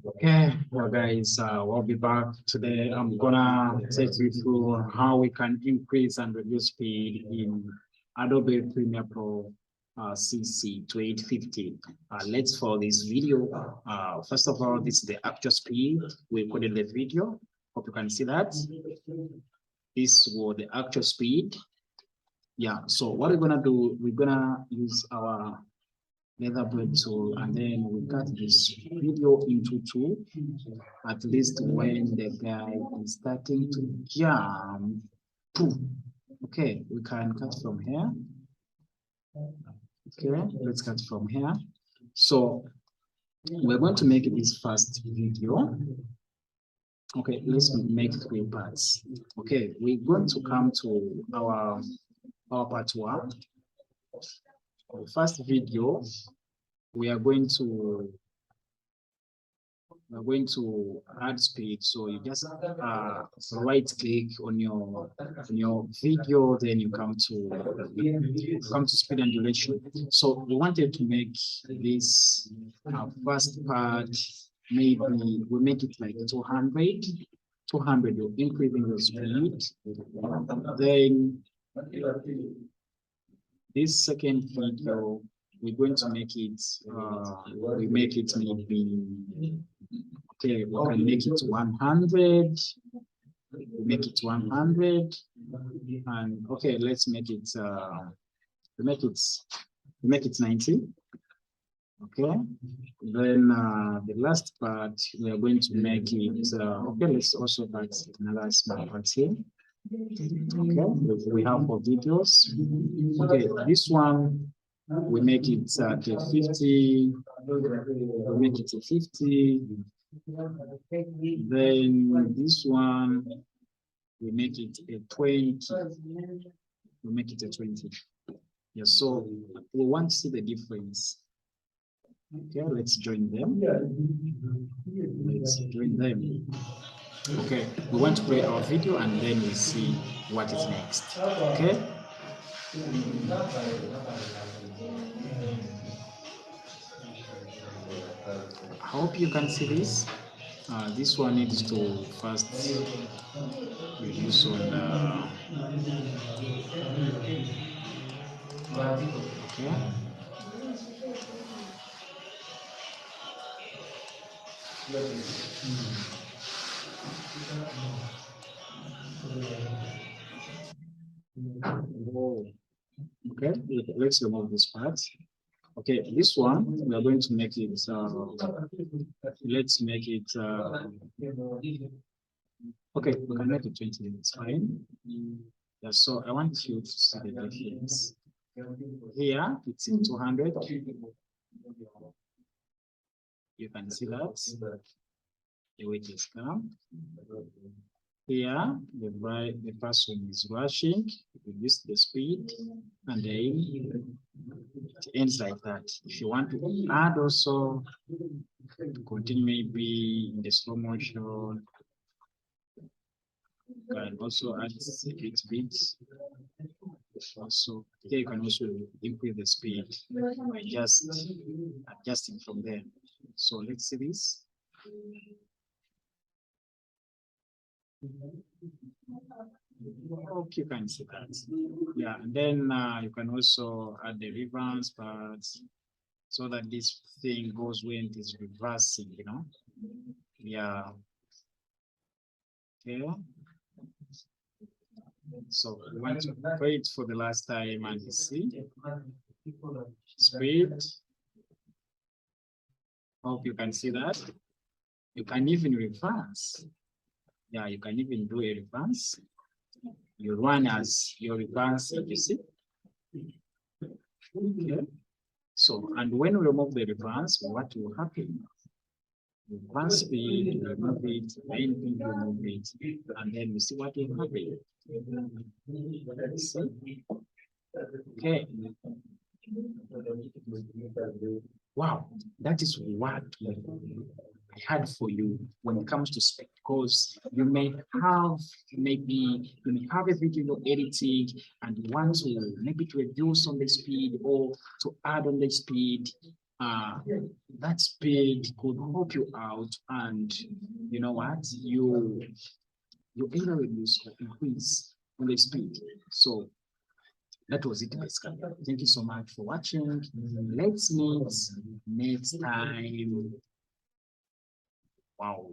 Okay, well guys, we'll be back today. I'm gonna take you through how we can increase and reduce speed in Adobe Premiere Pro CC to 850. Let's for this video. First of all, this is the actual speed we put in the video. Hope you can see that. This was the actual speed. Yeah, so what we're gonna do, we're gonna use our leather blade tool, and then we cut this video into two, at least when the guy is starting to jump. Okay, we can cut from here. Okay, let's cut from here. So we're going to make this first video. Okay, let's make 3 parts. Okay, we're going to come to our part 1. The first video, we are going to add speed. So you just right click on your video, then you come to speed and duration. So we wanted to make this first part, maybe we make it like 200. You're increasing the speed. Then this second video, we're going to make it, we make it maybe, okay, we can make it 100. We make it 100, and okay, let's make it, we make it 90. Okay, then the last part, we are going to make it, okay, let's also add another small part here. Okay, we have 4 videos. Okay, this one, we make it 50, we make it 50, then this one, we make it a 20, we make it a 20. Yeah, so we want to see the difference. Okay, let's join them. Let's join them. Okay, we want to play our video and then we see what is next. Okay. I hope you can see this. This one needs to first reduce on okay. Oh, okay, let's remove this part. Okay, this one we are going to make it. Let's make it. Okay, we can make it 20 minutes. Fine. Yeah. So I want you to see the difference. Here it's in 200. You can see that the weight is come. Here, the person is rushing, reduce the speed, and then it ends like that. If you want to add also, continue maybe in the slow motion, you can also add a bit. Also, here you can also increase the speed by just adjusting from there. So let's see this. Okay, you can see that. Yeah, and then you can also add the reverse parts so that this thing goes when it is reversing, you know. Yeah. Okay. So we want to play it for the last time and you see speed. Hope you can see that. You can even reverse. Yeah, you can even do a reverse. You run as your reverse, you see. Okay. So, and when we remove the reverse, what will happen? Reverse speed, remove it, main thing, remove it, and then we see what will happen. Okay. Wow, that is what I had for you when it comes to speed, because you may have a video editing and you want to maybe to reduce on the speed or to add on the speed. that speed could help you out, and you know what, you either reduce or increase on the speed. So that was it basically. Thank you so much for watching. Let's meet next time. Wow.